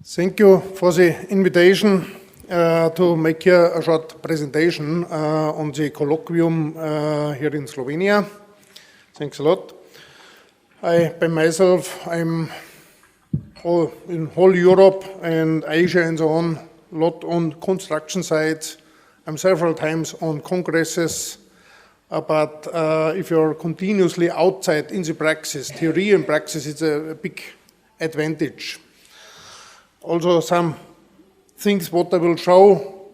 Thank you for the invitation to make here a short presentation on the colloquium here in Slovenia. Thanks a lot. By myself, I'm in whole Europe and Asia and so on, a lot on construction sites. I'm several times on congresses, but if you're continuously outside in the praxis, theory and praxis, it's a big advantage. Also some things what I will show,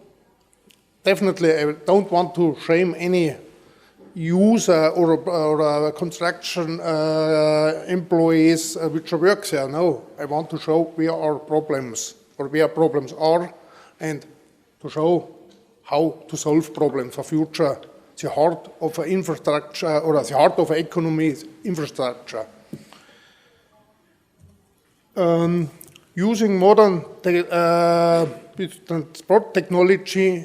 definitely I don't want to shame any user or construction employees which work there. No, I want to show where our problems or where problems are and to show how to solve problems for future. The heart of an infrastructure or the heart of an economy is infrastructure. Using modern transport technology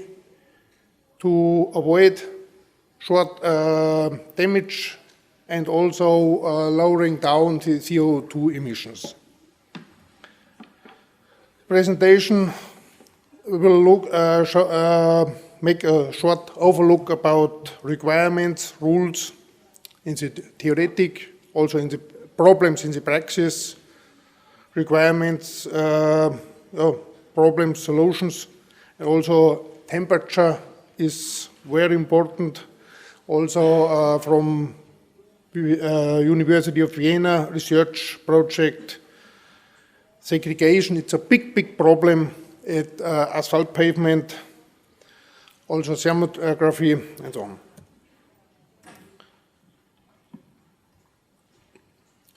to avoid short damage and also lowering down the CO2 emissions. Presentation will make a short overlook about requirements, rules in the theoretic, also in the problems in the praxis, requirements, problem solutions, and also temperature is very important. Also from University of Vienna research project, segregation, it's a big problem at asphalt pavement, also thermography and so on.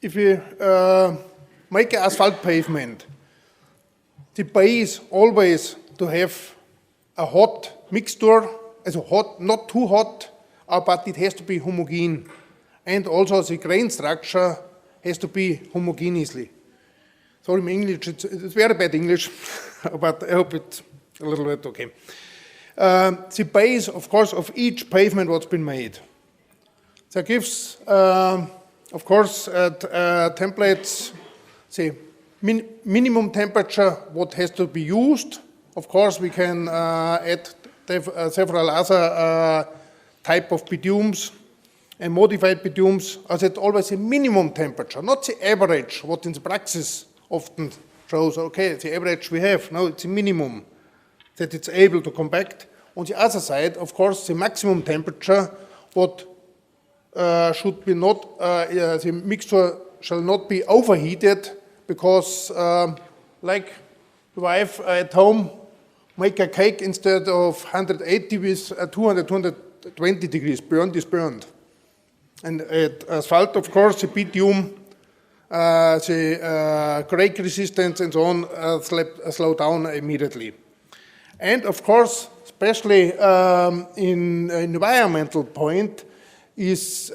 If we make an asphalt pavement, the base always to have a hot mixture, also hot, not too hot, but it has to be homogeneous. And also the grain structure has to be homogeneously. Sorry, my English, it's very bad English, but I hope it's a little bit okay. The base, of course, of each pavement what's been made. That gives, of course, templates, the minimum temperature, what has to be used. Of course, we can add several other type of bitumes and modified bitumes. As it's always a minimum temperature, not the average, what in the praxis often shows, okay, the average we have. No, it's a minimum that it's able to compact. On the other side, of course, the maximum temperature, what should be not, the mixture shall not be overheated, because like the wife at home make a cake instead of 180 with 200, 220 degrees, burned is burned. And at asphalt, of course, the bitume, the crack resistance and so on slow down immediately. And of course, especially in environmental point, is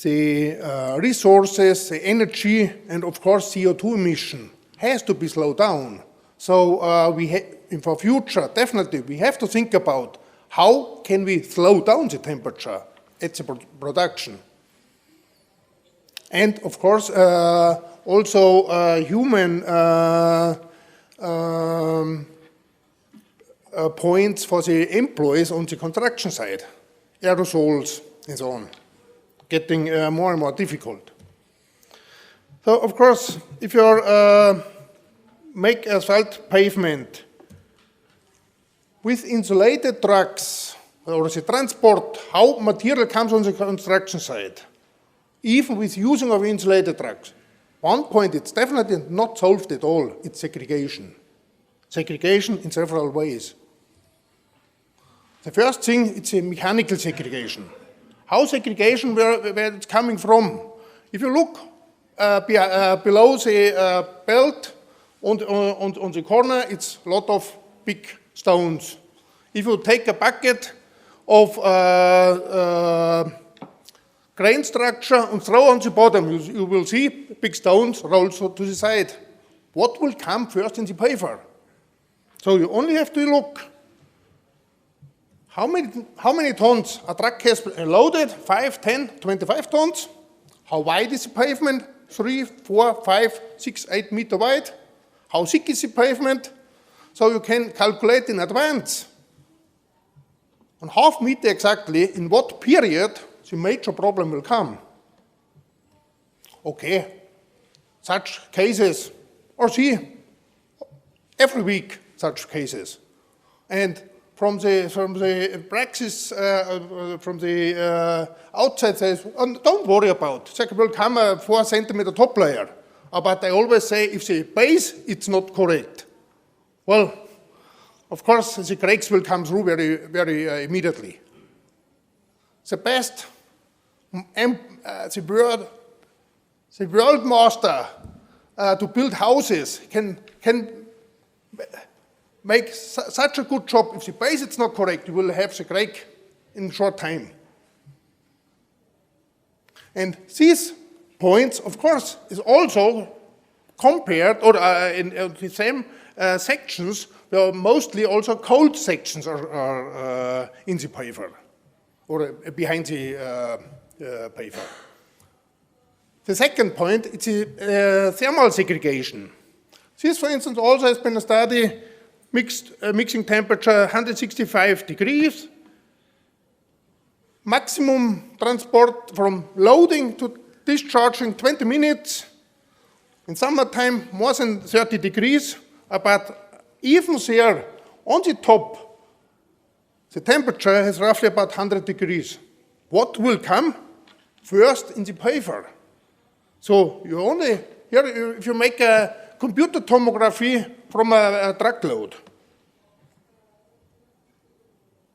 the resources, the energy, and of course CO2 emission has to be slowed down. So for future, definitely, we have to think about how can we slow down the temperature at the production. And of course, also human points for the employees on the construction side, aerosols and so on, getting more and more difficult. So of course, if you make asphalt pavement with insulated trucks or the transport, how material comes on the construction site, even with using of insulated trucks, one point it's definitely not solved at all, it's segregation. Segregation in several ways. The first thing, it's a mechanical segregation. How segregation, where it's coming from? If you look below the belt, on the corner, it's a lot of big stones. If you take a bucket of grain structure and throw on the bottom, you will see big stones roll to the side. What will come first in the paver? So you only have to look. How many tons a truck has loaded? 5, 10, 25 tons. How wide is the pavement? 3, 4, 5, 6, 8 meter wide. How thick is the pavement? So you can calculate in advance on half meter exactly in what period the major problem will come. Okay, such cases, or see, every week such cases. And from the praxis, from the outside says, oh, don't worry about it. There will come a 4 centimeter top layer. But I always say, if the base, it's not correct. Well, of course, the cracks will come through very immediately. The best, the world master to build houses can make such a good job. If the base is not correct, you will have the crack in short time. And these points, of course, is also compared, or in the same sections, there are mostly also cold sections are in the paver, or behind the paver. The second point is the thermal segregation. This, for instance, also has been a study, mixing temperature 165 degrees, maximum transport from loading to discharging 20 minutes, in summertime more than 30 degrees, but even there, on the top, the temperature is roughly about 100 degrees. What will come first in the paver? So you only, here if you make a computer tomography from a truckload,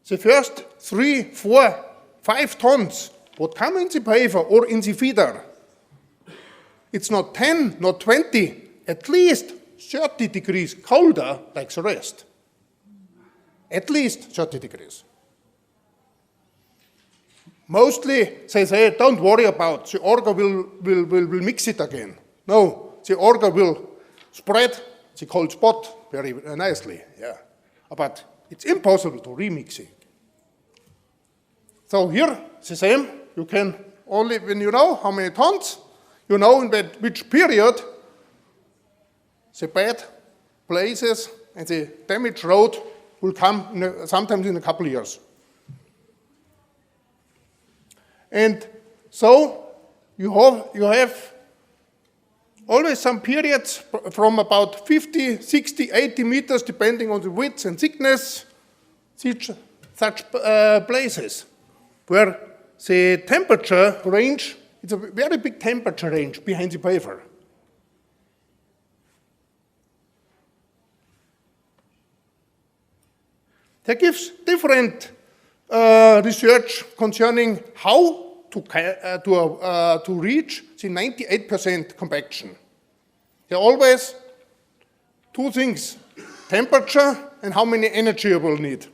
the first 3, 4, 5 tons would come in the paver or in the feeder. It's not 10, not 20, at least 30 degrees colder like the rest. At least 30 degrees. Mostly they say, don't worry about it, the auger will mix it again. No, the auger will spread the cold spot very nicely, yeah. But it's impossible to remix it. So here, the same, you can only, when you know how many tons, you know in which period the bad places and the damaged road will come sometimes in a couple of years. And so you have always some periods from about 50, 60, 80 meters, depending on the width and thickness, such places where the temperature range, it's a very big temperature range behind the paver. There gives different research concerning how to reach the 98% compaction. There are always two things, temperature and how many energy you will need.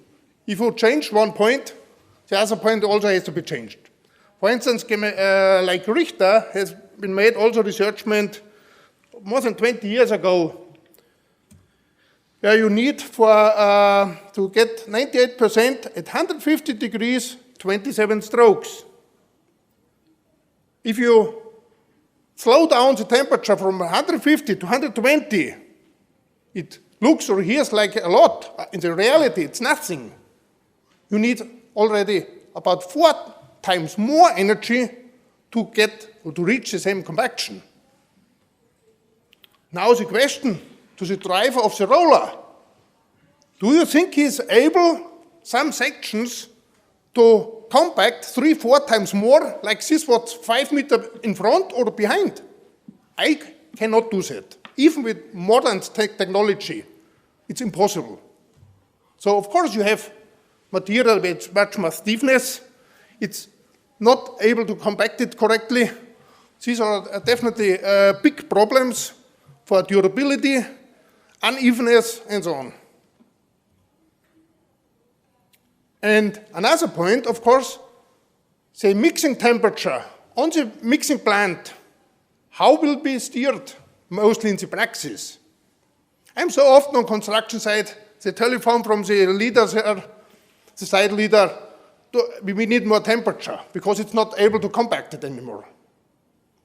If you change one point, the other point also has to be changed. For instance, like Richter has been made also research more than 20 years ago. You need to get 98% at 150 degrees, 27 strokes. If you slow down the temperature from 150 to 120, it looks or hears like a lot. In the reality, it's nothing. You need already about 4 times more energy to get or to reach the same compaction. Now the question to the driver of the roller, do you think he's able, some sections, to compact 3, 4 times more, like this was 5 meters in front or behind? I cannot do that. Even with modern technology, it's impossible. So of course you have material with much more stiffness. It's not able to compact it correctly. These are definitely big problems for durability, unevenness, and so on. And another point, of course, the mixing temperature on the mixing plant, how will be steered mostly in the praxis? I'm so often on construction site, the telephone from the leaders here, the site leader, we need more temperature because it's not able to compact it anymore.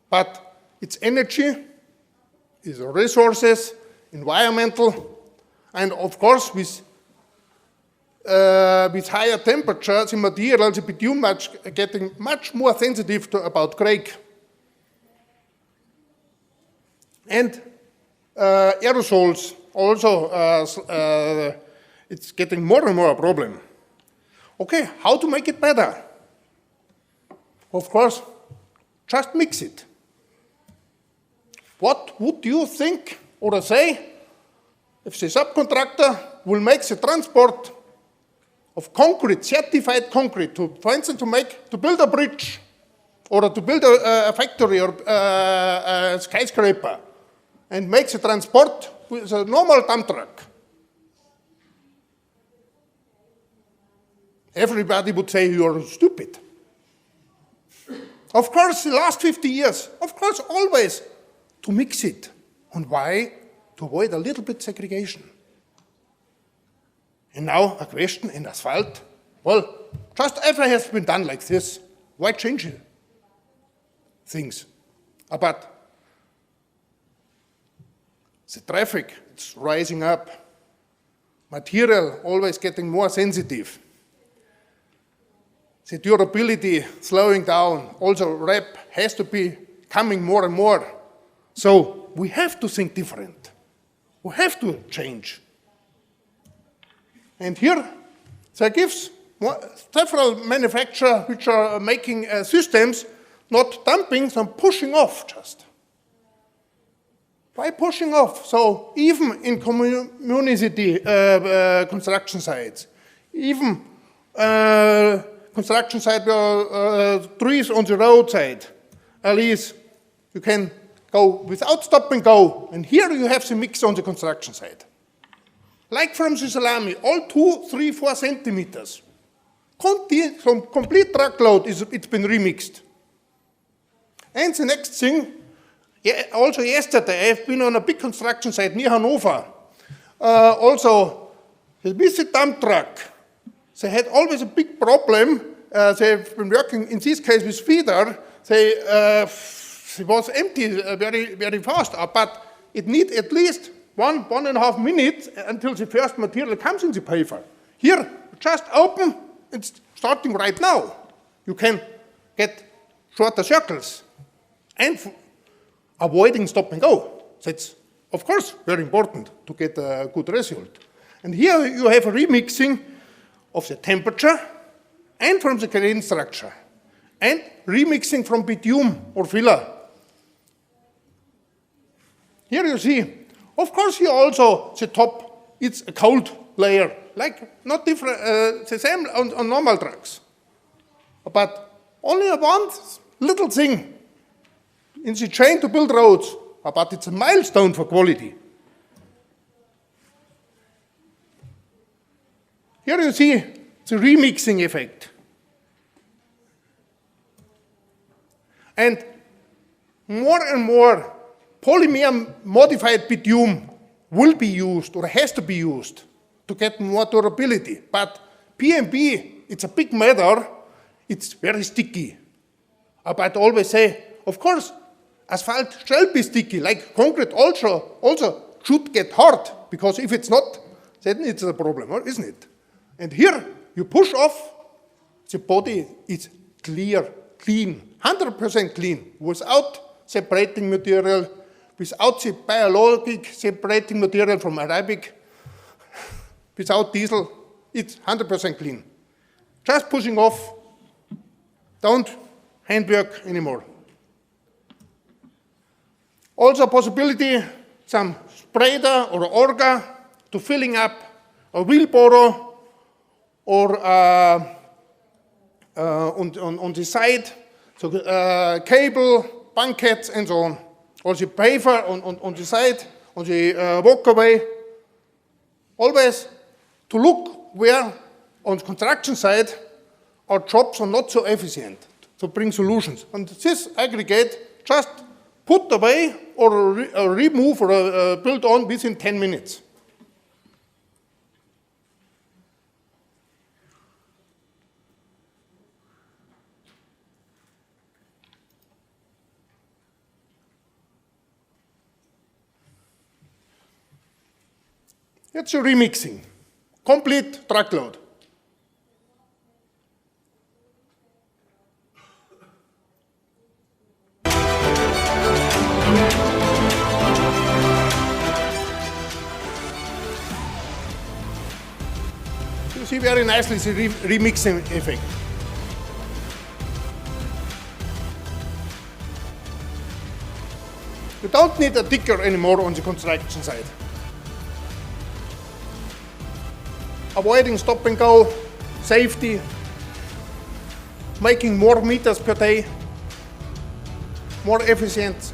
But it's energy, it's resources, environmental, and of course with higher temperature, the material, the bitumen, getting much more sensitive about crack. And aerosols also, it's getting more and more a problem. Okay, how to make it better? Of course, just mix it. What would you think or say if the subcontractor will make the transport of concrete, certified concrete, for instance, to build a bridge, or to build a factory or a skyscraper, and make the transport with a normal dump truck? Everybody would say you're stupid. Of course, the last 50 years, of course, always to mix it. And why? To avoid a little bit segregation. And now a question in asphalt. Well, just everything has been done like this. Why change it? Things? But the traffic, it's rising up. Material always getting more sensitive. The durability slowing down. Also, RAP has to be coming more and more. So we have to think different. We have to change. And here, there gives several manufacturers which are making systems, not dumping, some pushing off just. Why pushing off? So even in community construction sites, even construction site trees on the roadside, at least you can go without stop and go. And here you have the mix on the construction site. Like from the salami, all 2, 3, 4 centimeters. Some complete truckload, it's been remixed. And the next thing, also yesterday, I've been on a big construction site near Hanover. Also, with the dump truck, they had always a big problem. They've been working, in this case, with feeder. It was empty very, very fast, but it needs at least 1.5 minutes until the first material comes in the paper. Here, just open, it's starting right now. You can get shorter circles and avoiding stop and go. That's, of course, very important to get a good result. And here you have a remixing of the temperature and from the grain structure, and remixing from bitumen or filler. Here you see, of course, here also the top, it's a cold layer, like not different, the same on normal trucks. But only one little thing in the chain to build roads, but it's a milestone for quality. Here you see the remixing effect. And more polymer modified bitumen will be used or has to be used to get more durability. But PMB, it's a big matter, it's very sticky. But I always say, of course, asphalt shall be sticky, like concrete also should get hard, because if it's not, then it's a problem, isn't it? And here, you push off, the body is clear, clean, 100% clean, without separating material, without the biologic separating material from Arabic, without diesel, it's 100% clean. Just pushing off, don't handwork anymore. Also possibility, some spreader or auger to filling up a wheelbarrow or on the side, so cable, bunkets and so on. Also paper on the side, on the walkway. Always to look where on the construction site our jobs are not so efficient to bring solutions. And this aggregate just put away or remove or build on within 10 minutes. Jetzt remixing, complete truckload. You see very nicely the remixing effect. You don't need a digger anymore on the construction site. Avoiding stop and go, safety, making more meters per day, more efficient,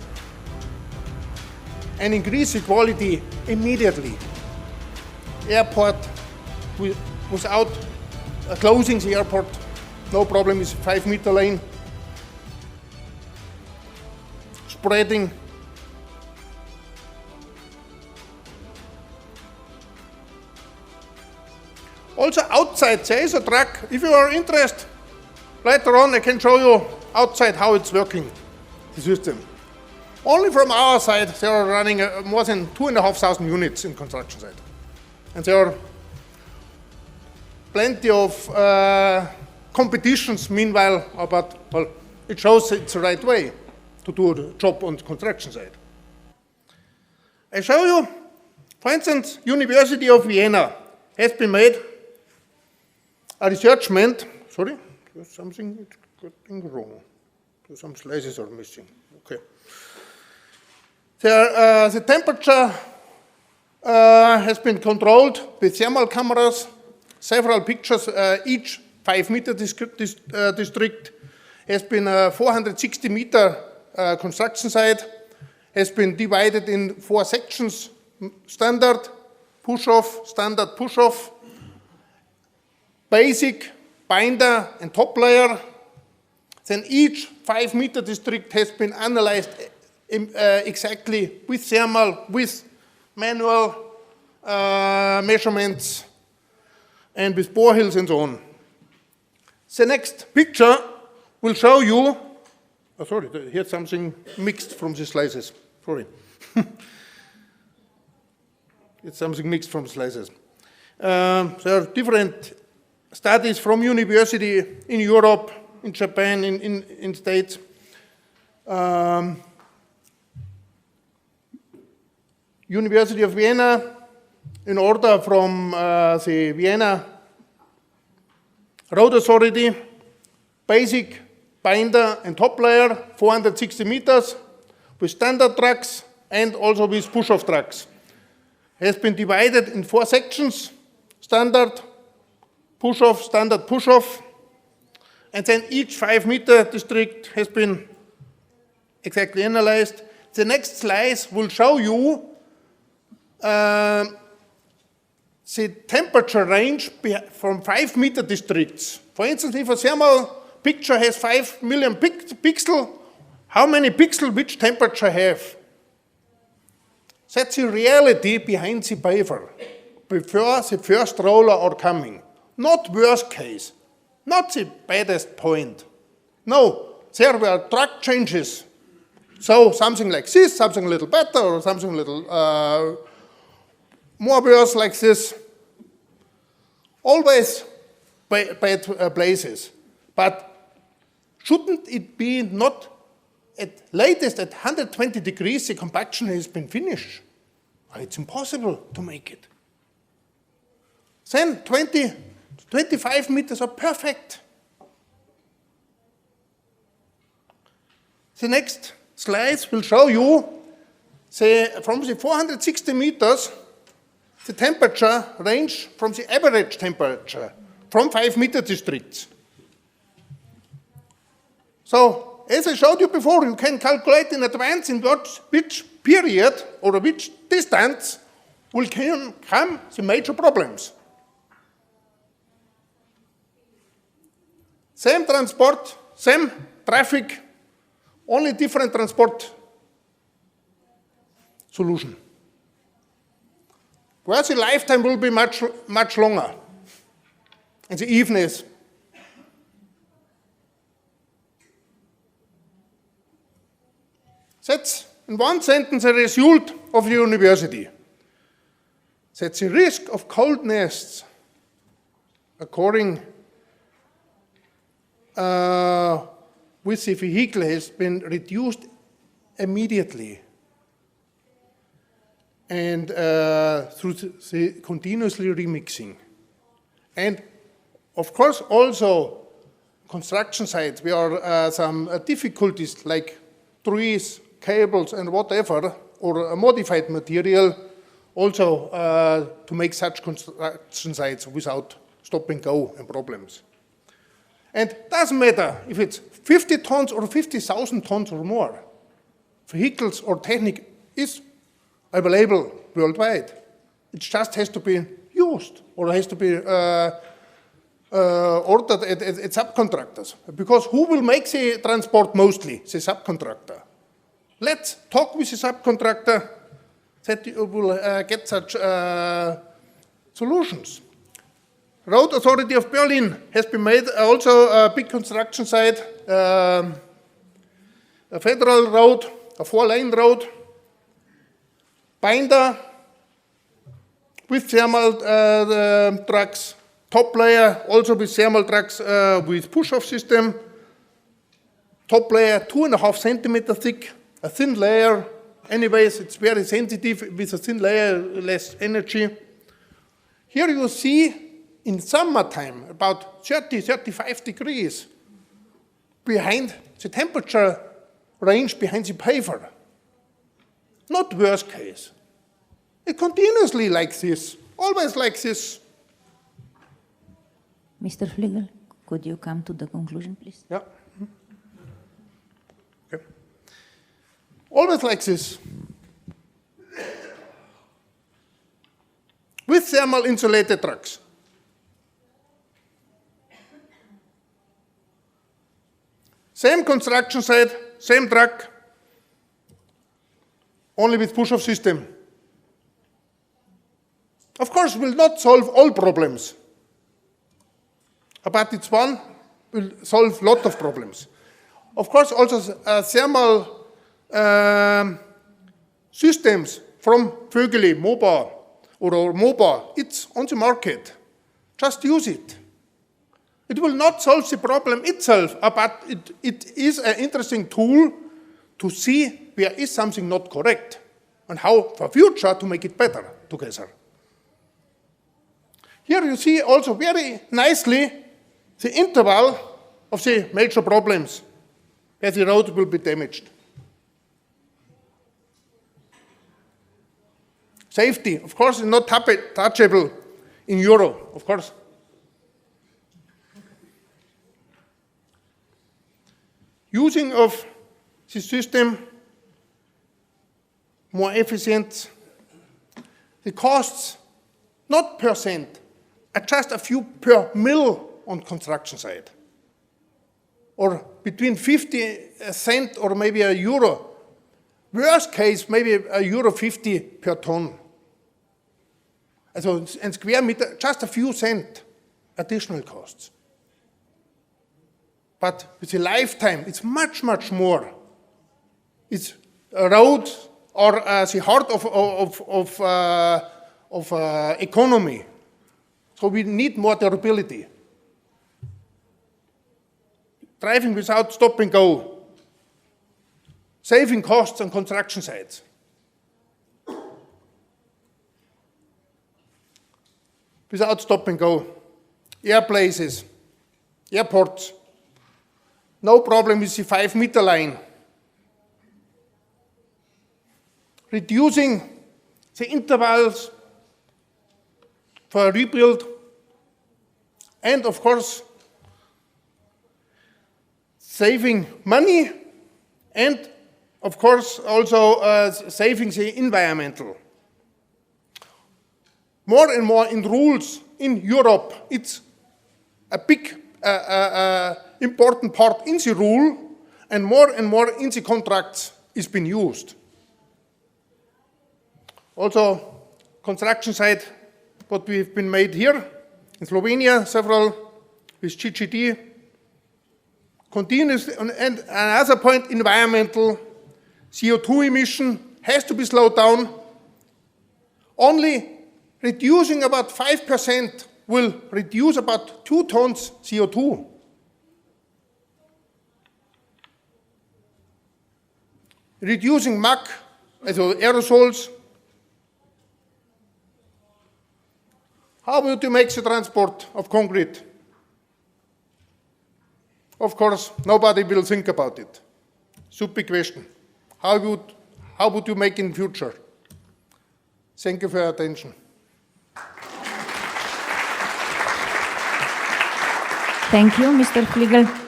and increase the quality immediately. Airport, without closing the airport, no problem with 5-meter lane. Spreading. Also outside, there is a truck. If you are interested, later on I can show you outside how it's working, the system. Only from our side, they are running more than 2,500 units in construction site. And there are plenty of competitions meanwhile, but well, it shows it's the right way to do the job on the construction site. I show you, for instance, University of Vienna has been made a research meant, sorry, there's something getting wrong. Some slices are missing. Okay. The temperature has been controlled with thermal cameras, several pictures, each 5-meter district has been a 460-meter construction site, has been divided in 4 sections, standard, push-off, standard, push-off, basic, binder, and top layer. Then each 5-meter district has been analyzed exactly with thermal, with manual measurements, and with boreholes and so on. The next picture will show you, oh sorry, here's something mixed from the slices, sorry. It's something mixed from slices. There are different studies from university in Europe, in Japan, in States. University of Vienna, in order from the Vienna Road Authority, basic, binder, and top layer, 460 meters, with standard trucks and also with push-off trucks. Has been divided in 4 sections, standard, push-off, standard, push-off, and then each 5-meter district has been exactly analyzed. The next slice will show you the temperature range from 5-meter districts. For instance, if a thermal picture has 5 million pixels, how many pixels which temperature have? That's the reality behind the paper, before the first roller are coming. Not worst case, not the baddest point. No, there were track changes. So something like this, something a little better, or something a little more worse like this. Always bad places. But shouldn't it be not at latest at 120 degrees the compaction has been finished? It's impossible to make it. Then 25 meters are perfect. The next slides will show you from the 460 meters, the temperature range from the average temperature from 5-meter districts. So, as I showed you before, you can calculate in advance in which period or which distance will come the major problems. Same transport, same traffic, only different transport solution. Where the lifetime will be much, much longer, and the evenness. That's, in one sentence, a result of the university. that the risk of cold nests, according with the vehicle, has been reduced immediately. And through the continuously remixing. And of course also construction sites where some difficulties like trees, cables and whatever, or a modified material, also to make such construction sites without stop and go and problems. And it doesn't matter if it's 50 tons or 50,000 tons or more. Vehicles or technique is available worldwide. It just has to be used or has to be ordered at subcontractors. Because who will make the transport mostly? The subcontractor. Let's talk with the subcontractor that you will get such solutions. Road Authority of Berlin has been made also a big construction site, a federal road, a 4-lane road, binder with thermal trucks, top layer also with thermal trucks with push-off system, top layer 2.5 centimeter thick, a thin layer. Anyways, it's very sensitive with a thin layer, less energy. Here you see in summertime about 30-35 degrees behind the temperature range behind the paver. Not worst case. It continuously like this, always like this. Mr. Fliegel, could you come to the conclusion, please? Yeah. Okay. Always like this. With thermal insulated trucks. Same construction site, same truck, only with push-off system. Of course, will not solve all problems, but it's one will solve a lot of problems. Of course, also thermal systems from Vögeli, Moba, or Moba, it's on the market. Just use it. It will not solve the problem itself, but it is an interesting tool to see where is something not correct and how for future to make it better together. Here you see also very nicely the interval of the major problems where the road will be damaged. Safety, of course, is not touchable in Euro, of course. Using of the system more efficient, the costs, not percent, are just a few per mil on construction site. Or between 50 cent or maybe a euro. Worst case, maybe a euro 50 per ton. So in square meter, just a few cent additional costs. But with a lifetime, it's much, much more. It's a road or the heart of economy. So we need more durability. Driving without stop and go. Saving costs on construction sites. Without stop and go. Airplaces, airports. No problem with the 5-meter line. Reducing the intervals for a rebuild. And of course, saving money and of course also saving the environmental. More and more in rules in Europe, it's a big important part in the rule, and more in the contracts is being used. Also, construction site, what we've been made here in Slovenia, several with GGD, continuously, and another point, environmental CO2 emission has to be slowed down. Only reducing about 5% will reduce about 2 tons CO2. Reducing MAC, also aerosols. How would you make the transport of concrete? Of course, nobody will think about it. Stupid question. How would you make in future? Thank you for your attention. Thank you, Mr. Fliegel.